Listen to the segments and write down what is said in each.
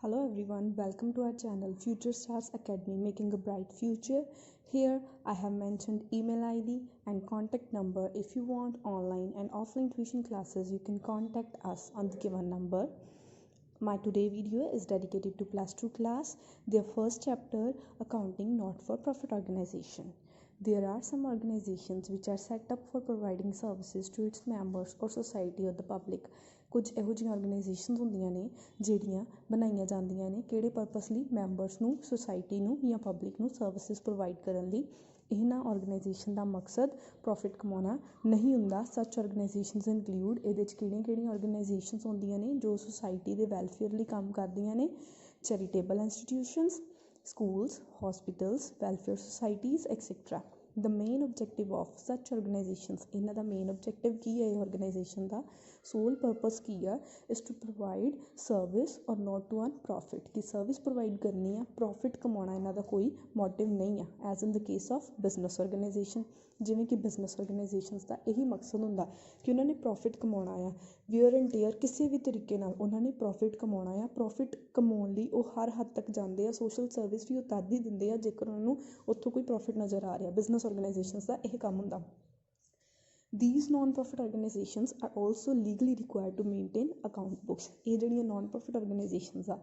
Hello everyone, welcome to our channel Future Stars Academy, making a bright future. Here I have mentioned email ID and contact number. If you want online and offline tuition classes, you can contact us on the given number. My today video is dedicated to plus 2 class, their first chapter, accounting not for profit organization. There are some organizations which are set up for providing services to its members or society or the public. ਕੁਝ ਇਹੋ ਜਿਹੀਆਂ organisations ਹੁੰਦੀਆਂ ਨੇ ਜਿਹੜੀਆਂ ਬਣਾਈਆਂ ਜਾਂਦੀਆਂ ਨੇ ਕਿਹੜੇ ਪਰਪਸ ਲਈ, ਮੈਂਬਰਸ ਨੂੰ, ਸੁਸਾਇਟੀ ਨੂੰ ਜਾਂ ਪਬਲਿਕ ਨੂੰ ਸਰਵਿਸਿਜ਼ ਪ੍ਰੋਵਾਈਡ ਕਰਨ ਲਈ। ਇਹਨਾਂ ਆਰਗੇਨਾਈਜੇਸ਼ਨ ਦਾ ਮਕਸਦ ਪ੍ਰੋਫਿਟ ਕਮਾਉਣਾ ਨਹੀਂ ਹੁੰਦਾ। ਸੱਚ ਆਰਗੇਨਾਈਜੇਸ਼ਨਸ ਇਨਕਲੂਡ, ਇਹਦੇ 'ਚ ਕਿਹੜੀਆਂ ਆਰਗੇਨਾਈਜੇਸ਼ਨਸ ਹੁੰਦੀਆਂ ਨੇ ਜੋ ਸੁਸਾਇਟੀ ਦੇ ਵੈਲਫੇਅਰ ਲਈ ਕੰਮ ਕਰਦੀਆਂ ਨੇ। Charitable institutions, schools, hospitals, welfare societies, etc. The main objective of such organizations, ਇਹਨਾਂ ਦਾ ਮੇਨ objective ਕੀ ਹੈ, ਇਹ organization ਦਾ sole purpose ਕੀ ਆ, is to provide service or not to earn profit, ਕਿ service provide ਕਰਨੀ ਆ, profit ਕਮਾਉਣਾ ਇਹਨਾਂ ਦਾ ਕੋਈ motive ਨਹੀਂ ਆ। as in the case of business organization, ਜਿਵੇਂ ਕਿ ਬਿਜ਼ਨਸ ਆਰਗੇਨਾਈਜੇਸ਼ਨਸ ਦਾ ਇਹੀ ਮਕਸਦ ਹੁੰਦਾ ਕਿ ਉਹਨਾਂ ਨੇ ਪ੍ਰੋਫਿਟ ਕਮਾਉਣਾ ਆ। ਵੀਅਰ ਐਂਡ ਟੇਅਰ ਕਿਸੇ ਵੀ ਤਰੀਕੇ ਨਾਲ ਉਹਨਾਂ ਨੇ ਪ੍ਰੋਫਿਟ ਕਮਾਉਣਾ ਆ। ਪ੍ਰੋਫਿਟ ਕਮਾਉਣ ਲਈ ਉਹ ਹਰ ਹੱਦ ਤੱਕ ਜਾਂਦੇ ਆ। ਸੋਸ਼ਲ ਸਰਵਿਸ ਵੀ ਉਹ ਤਦ ਹੀ ਦਿੰਦੇ ਆ ਜੇਕਰ ਉਹਨਾਂ ਨੂੰ ਉੱਥੋਂ ਕੋਈ ਪ੍ਰੋਫਿਟ ਨਜ਼ਰ ਆ ਰਿਹਾ। ਬਿਜ਼ਨਸ ਆਰਗੇਨਾਈਜੇਸ਼ਨਸ ਦਾ ਇਹ ਕੰਮ ਹੁੰਦਾ। These non-profit organizations are also legally required to maintain account books. ਇਹ ਜਿਹੜੀਆਂ non-profit organizations ਆ,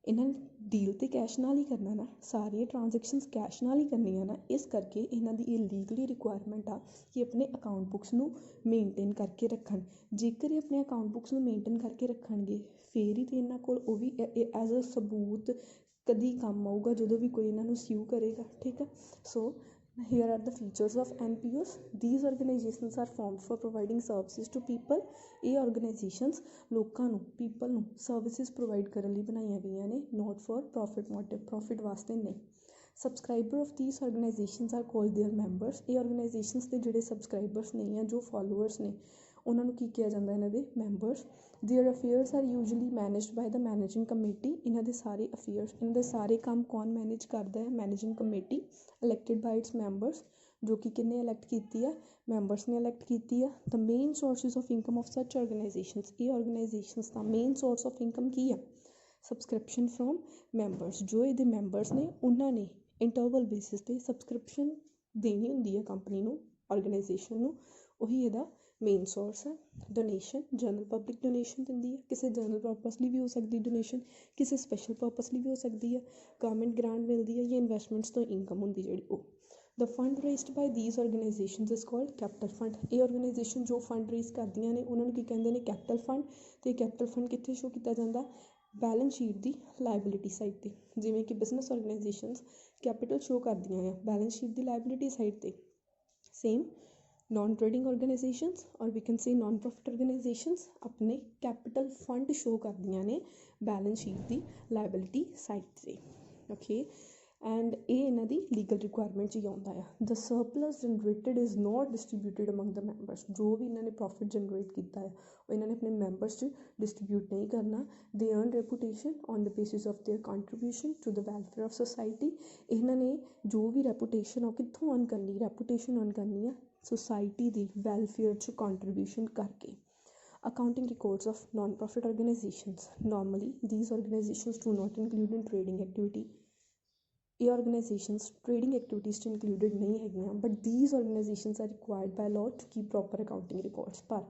ਇਹਨਾਂ ਨੇ ਡੀਲ ਤਾਂ ਕੈਸ਼ ਨਾਲ ਹੀ ਕਰਨਾ ਨਾ, ਸਾਰੀਆਂ ਟ੍ਰਾਂਜੈਕਸ਼ਨਸ ਕੈਸ਼ ਨਾਲ ਹੀ ਕਰਨੀਆਂ ਨਾ। ਇਸ ਕਰਕੇ ਇਹਨਾਂ ਦੀ ਇਹ ਲੀਗਲੀ ਰਿਕੁਆਇਰਮੈਂਟ ਆ ਕਿ ਆਪਣੇ ਅਕਾਊਂਟ ਬੁੱਕਸ ਨੂੰ ਮੇਨਟੇਨ ਕਰਕੇ ਰੱਖਣ। ਜੇਕਰ ਇਹ ਆਪਣੇ ਅਕਾਊਂਟ ਬੁੱਕਸ ਨੂੰ ਮੇਨਟੇਨ ਕਰਕੇ ਰੱਖਣਗੇ ਫਿਰ ਹੀ ਤਾਂ ਇਹਨਾਂ ਕੋਲ ਉਹ ਵੀ ਐਜ਼ ਅ ਸਬੂਤ ਕਦੀ ਕੰਮ ਆਊਗਾ ਜਦੋਂ ਵੀ ਕੋਈ ਇਹਨਾਂ ਨੂੰ ਸਿਊ ਕਰੇਗਾ। ਠੀਕ ਹੈ, ਸੋ here are the features of NPOs. These organizations are formed for providing services to people. ਇਹ organizations ਲੋਕਾਂ ਨੂੰ, people ਨੂੰ services provide ਕਰਨ ਲਈ ਬਣਾਈਆਂ ਗਈਆਂ ਨੇ, not for profit motive, profit ਵਾਸਤੇ ਨਹੀਂ। Subscriber of these organizations are called their members. ਇਹ organizations ਦੇ ਜਿਹੜੇ subscribers ਨਹੀਂ ਆ, ਜੋ followers ਨੇ, ਉਹਨਾਂ ਨੂੰ ਕੀ ਕਿਹਾ ਜਾਂਦਾ, ਇਹਨਾਂ ਦੇ members. Their affairs are usually managed by the managing committee. ਇਹਨਾਂ ਦੇ ਸਾਰੇ affairs, ਇਹਨਾਂ ਦੇ ਸਾਰੇ ਕੰਮ ਕੌਣ ਮੈਨੇਜ ਕਰਦਾ ਹੈ? Managing committee, elected by its members, ਜੋ ਕਿ ਕਿੰਨੇ elect ਕੀਤੀ ਆ? ਮੈਂਬਰਸ ਨੇ elect ਕੀਤੀ ਆ। The main sources of income of such organizations, ਇਹ organizations the main source of income ਕੀ ਆ? Subscription from members. ਜੋ ਇਹਦੇ members ਨੇ ਉਹਨਾਂ ਨੇ ਇੰਟਰਵਲ ਬੇਸਿਸ 'ਤੇ ਸਬਸਕ੍ਰਿਪਸ਼ਨ ਦੇਣੀ ਹੁੰਦੀ ਹੈ ਕੰਪਨੀ ਨੂੰ, ਆਰਗੇਨਾਈਜੇਸ਼ਨ ਨੂੰ, ਉਹੀ ਇਹਦਾ ਮੇਨ ਸੋਰਸ ਹੈ। ਡੋਨੇਸ਼ਨ, ਜਨਰਲ ਪਬਲਿਕ ਡੋਨੇਸ਼ਨ ਦਿੰਦੀ ਹੈ, ਕਿਸੇ ਜਨਰਲ ਪਰਪਸ ਲਈ ਵੀ ਹੋ ਸਕਦੀ ਡੋਨੇਸ਼ਨ, ਕਿਸੇ ਸਪੈਸ਼ਲ ਪਰਪਸ ਲਈ ਵੀ ਹੋ ਸਕਦੀ ਹੈ, ਗਵਰਨਮੈਂਟ ਗ੍ਰਾਂਟ ਮਿਲਦੀ ਹੈ ਜਾਂ ਇਨਵੈਸਟਮੈਂਟਸ ਤੋਂ ਇਨਕਮ ਹੁੰਦੀ ਜਿਹੜੀ ਉਹ। The fund raised by these organizations is called capital fund. ਇਹ ਆਰਗੇਨਾਈਜੇਸ਼ਨ ਜੋ ਫੰਡ ਰੇਜ਼ ਕਰਦੀਆਂ ਨੇ ਉਹਨਾਂ ਨੂੰ ਕੀ ਕਹਿੰਦੇ ਨੇ? Capital fund. ਅਤੇ ਕੈਪੀਟਲ ਫੰਡ ਕਿੱਥੇ ਸ਼ੋ ਕੀਤਾ ਜਾਂਦਾ? ਬੈਲੈਂਸ ਸ਼ੀਟ ਦੀ ਲਾਇਬਿਲਿਟੀ ਸਾਈਡ 'ਤੇ। ਜਿਵੇਂ ਕਿ ਬਿਜ਼ਨਸ ਆਰਗੇਨਾਈਜੇਸ਼ਨਸ ਕੈਪੀਟਲ ਸ਼ੋ ਕਰਦੀਆਂ ਆ ਬੈਲੈਂਸ ਸ਼ੀਟ ਦੀ ਲਾਇਬਿਲਿਟੀ ਸਾਈਡ 'ਤੇ। Same non-trading organizations or we can say non-profit organizations ਆਪਣੇ capital fund show ਕਰਦੀਆਂ ਨੇ balance sheet ਦੀ liability side 'ਤੇ। okay, and ਇਹ ਇਹਨਾਂ ਦੀ legal requirement 'ਚ ਹੀ ਆਉਂਦਾ ਆ। The surplus generated is not distributed among the members. ਜੋ ਵੀ ਇਹਨਾਂ ਨੇ profit generate ਕੀਤਾ ਹੈ ਉਹ ਇਹਨਾਂ ਨੇ ਆਪਣੇ members 'ਚ distribute ਨਹੀਂ ਕਰਨਾ। They earn reputation on the basis of their contribution to the welfare of society. ਇਹਨਾਂ ਨੇ ਜੋ ਵੀ reputation ਉਹ ਕਿੱਥੋਂ earn ਕਰਨੀ? reputation earn ਕਰਨੀ ਆ society ਦੀ welfare 'ਚ contribution ਕਰਕੇ। Accounting records of non-profit organizations. Normally these organizations do not include in trading activity. ਇਹ organizations trading activities 'ਚ included ਨਹੀਂ ਹੈਗੀਆਂ, but these organizations are required by law to keep proper accounting records. ਪਰ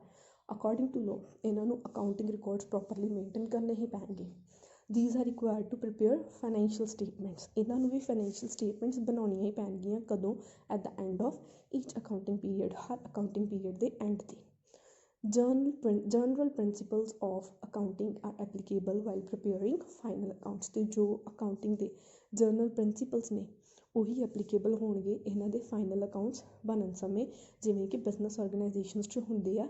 according to law ਇਹਨਾਂ ਨੂੰ accounting records properly maintain ਕਰਨੇ ਹੀ ਪੈਣਗੇ। These are required to prepare financial statements. ਇਹਨਾਂ ਨੂੰ ਵੀ financial statements ਬਣਾਉਣੀਆਂ ਹੀ ਪੈਣਗੀਆਂ। ਕਦੋਂ? at the end of each accounting period, Har accounting period ਦੇ end 'ਤੇ। General principles of accounting are applicable while preparing final accounts. ਤੇ ਜੋ accounting ਦੇ ਜਨਰਲ ਪ੍ਰਿੰਸੀਪਲਸ ਨੇ ਉਹੀ ਐਪਲੀਕੇਬਲ ਹੋਣਗੇ ਇਹਨਾਂ ਦੇ ਫਾਈਨਲ ਅਕਾਊਂਟਸ ਬਣਨ ਸਮੇਂ। ਜਿਵੇਂ ਕਿ ਬਿਜ਼ਨਸ ਆਰਗੇਨਾਈਜੇਸ਼ਨਸ 'ਚ ਹੁੰਦੇ ਆ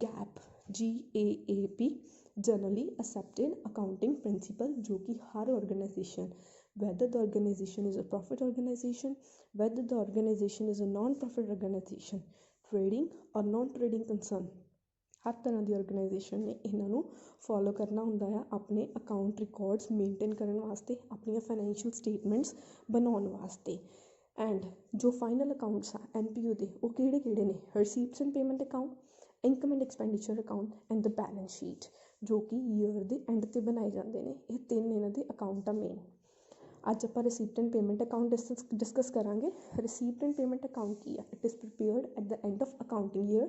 gap, GAAP, generally accepted accounting principal, ਜੋ ਕਿ ਹਰ organisation, whether the organization is a profit organization, whether the organization is a non-profit organization, trading or non-trading concern, ਹਰ ਤਰ੍ਹਾਂ ਦੀ ਆਰਗੇਨਾਈਜੇਸ਼ਨ ਨੇ ਇਹਨਾਂ ਨੂੰ ਫੋਲੋ ਕਰਨਾ ਹੁੰਦਾ ਆ ਆਪਣੇ ਅਕਾਊਂਟ ਰਿਕਾਰਡਸ ਮੇਨਟੇਨ ਕਰਨ ਵਾਸਤੇ, ਆਪਣੀਆਂ ਫਾਈਨੈਂਸ਼ੀਅਲ ਸਟੇਟਮੈਂਟਸ ਬਣਾਉਣ ਵਾਸਤੇ। ਐਂਡ ਜੋ ਫਾਈਨਲ ਅਕਾਊਂਟਸ ਆ NPO ਦੇ ਉਹ ਕਿਹੜੇ ਕਿਹੜੇ ਨੇ? Receipts and payment account, income and expenditure account and the balance sheet. ਜੋ ਕਿ ਈਅਰ ਦੇ ਐਂਡ 'ਤੇ ਬਣਾਏ ਜਾਂਦੇ ਨੇ। ਇਹ 3 ਇਹਨਾਂ ਦੇ ਅਕਾਊਂਟ ਆ ਮੇਨ। ਅੱਜ ਆਪਾਂ receipt and payment account discuss ਕਰਾਂਗੇ। ਰਿਸੀਪਟ ਐਂਡ ਪੇਮੈਂਟ ਅਕਾਊਂਟ ਕੀ ਆ? It is prepared at the end of accounting year.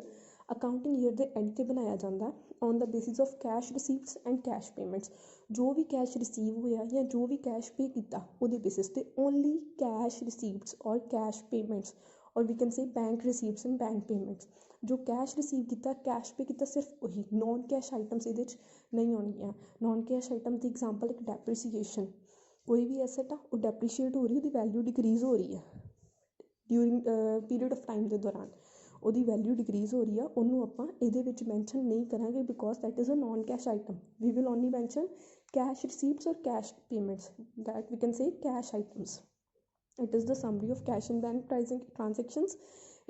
Accounting year ਦੇ ਐਂਡ 'ਤੇ ਬਣਾਇਆ ਜਾਂਦਾ on the basis of cash receipts and cash payments. ਜੋ ਵੀ ਕੈਸ਼ ਰਿਸੀਵ ਹੋਇਆ ਜਾਂ ਜੋ ਵੀ ਕੈਸ਼ ਪੇ ਕੀਤਾ ਉਹਦੇ ਬੇਸਿਸ 'ਤੇ ਓਨਲੀ ਕੈਸ਼ ਰਿਸੀਪਟਸ ਔਰ ਕੈਸ਼ ਪੇਮੈਂਟਸ ਔਰ we can say bank receipts and bank payments. ਜੋ ਕੈਸ਼ ਰਿਸੀਵ ਕੀਤਾ, ਕੈਸ਼ ਪੇ ਕੀਤਾ, ਸਿਰਫ ਉਹੀ। ਨੋਨ ਕੈਸ਼ ਆਈਟਮਸ ਇਹਦੇ 'ਚ ਨਹੀਂ ਆਉਣਗੀਆਂ। ਨੋਨ ਕੈਸ਼ ਆਈਟਮ ਦੀ ਐਗਜ਼ਾਮਪਲ ਇੱਕ ਡੈਪਰੀਸੀਏਸ਼ਨ। ਕੋਈ ਵੀ ਐਸਟ ਆ ਉਹ ਡੈਪਰੀਸ਼ੀਏਟ ਹੋ ਰਹੀ, ਉਹਦੀ ਵੈਲਿਊ ਡਿਕਰੀਜ਼ ਹੋ ਰਹੀ ਹੈ ਡਿਊਰਿੰਗ ਪੀਰੀਅਡ ਆਫ ਟਾਈਮ ਦੇ ਦੌਰਾਨ, ਉਹਦੀ ਵੈਲਿਊ ਡਿਕਰੀਜ਼ ਹੋ ਰਹੀ ਆ, ਉਹਨੂੰ ਆਪਾਂ ਇਹਦੇ ਵਿੱਚ ਮੈਂਸ਼ਨ ਨਹੀਂ ਕਰਾਂਗੇ because that is a non cash item. We will only mention cash receipts ਔਰ cash payments, that we can say cash items. It is the summary of cash and bank pricing transactions.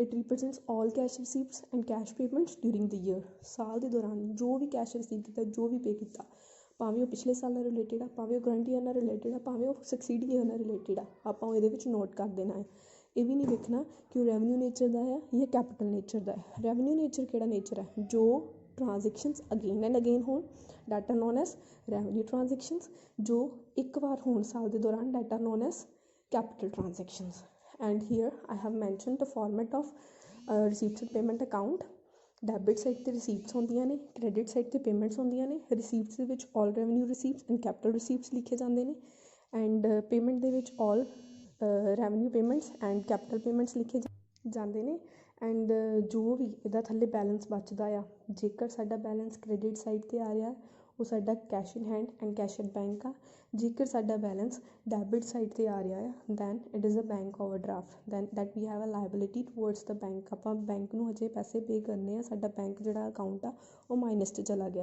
It represents all cash receipts and cash payments during the year. ਸਾਲ ਦੇ ਦੌਰਾਨ ਜੋ ਵੀ cash receive ਕੀਤਾ, ਜੋ ਵੀ ਪੇ ਕੀਤਾ, ਭਾਵੇਂ ਉਹ ਪਿਛਲੇ ਸਾਲ ਨਾਲ ਰਿਲੇਟਡ ਆ, ਭਾਵੇਂ ਉਹ ਕਰੰਟ ਈਅਰ ਨਾਲ ਰਿਲੇਟਡ ਆ, ਭਾਵੇਂ ਉਹ ਸਕਸੀਡਿੰਗ ਈਅਰ ਨਾਲ ਰਿਲੇਟਡ ਆ, ਆਪਾਂ ਉਹ ਇਹਦੇ ਵਿੱਚ ਨੋਟ ਕਰ ਦੇਣਾ ਹੈ। ਇਹ ਵੀ ਨਹੀਂ ਵੇਖਣਾ ਕਿ ਉਹ ਰੈਵਨਿਊ ਨੇਚਰ ਦਾ ਹੈ ਜਾਂ ਕੈਪੀਟਲ ਨੇਚਰ ਦਾ ਹੈ। ਰੈਵਨਿਊ ਨੇਚਰ ਕਿਹੜਾ ਨੇਚਰ ਹੈ? ਜੋ ਟ੍ਰਾਂਜੈਕਸ਼ਨਸ ਅਗੇਨ ਐਂਡ ਅਗੇਨ ਹੋਣ, that R known as revenue transactions. ਜੋ ਇੱਕ ਵਾਰ ਹੋਣ ਸਾਲ ਦੇ ਦੌਰਾਨ, that R known as capital transactions. And here I have mentioned the format of receipts and payment account. Debit side 'ਤੇ ਰਿਸੀਪਟਸ ਹੁੰਦੀਆਂ ਨੇ, ਕ੍ਰੈਡਿਟ ਸਾਈਡ 'ਤੇ ਪੇਮੈਂਟਸ ਹੁੰਦੀਆਂ ਨੇ। ਰਿਸੀਪਟਸ ਦੇ ਵਿੱਚ all revenue receipts and capital receipts ਲਿਖੇ ਜਾਂਦੇ ਨੇ, ਐਂਡ ਪੇਮੈਂਟ ਦੇ ਵਿੱਚ all revenue payments and capital payments ਲਿਖੇ ਜਾਂਦੇ ਨੇ। ਐਂਡ ਜੋ ਵੀ ਇਹਦਾ ਥੱਲੇ ਬੈਲੈਂਸ ਬਚਦਾ ਆ, ਜੇਕਰ ਸਾਡਾ ਬੈਲੈਂਸ ਕ੍ਰੈਡਿਟ ਸਾਈਡ 'ਤੇ ਆ ਰਿਹਾ ਉਹ ਸਾਡਾ cash in hand and cash at bank ਆ। ਜੇਕਰ ਸਾਡਾ ਬੈਲੈਂਸ ਡੈਬਿਟ ਸਾਈਡ 'ਤੇ ਆ ਰਿਹਾ ਆ then it is a bank overdraft, then that we have a liability towards the bank. ਆਪਾਂ ਬੈਂਕ ਨੂੰ ਹਜੇ ਪੈਸੇ ਪੇ ਕਰਨੇ ਆ, ਸਾਡਾ ਬੈਂਕ ਜਿਹੜਾ ਅਕਾਊਂਟ ਆ ਉਹ ਮਾਈਨਸ 'ਚ ਚਲਾ ਗਿਆ।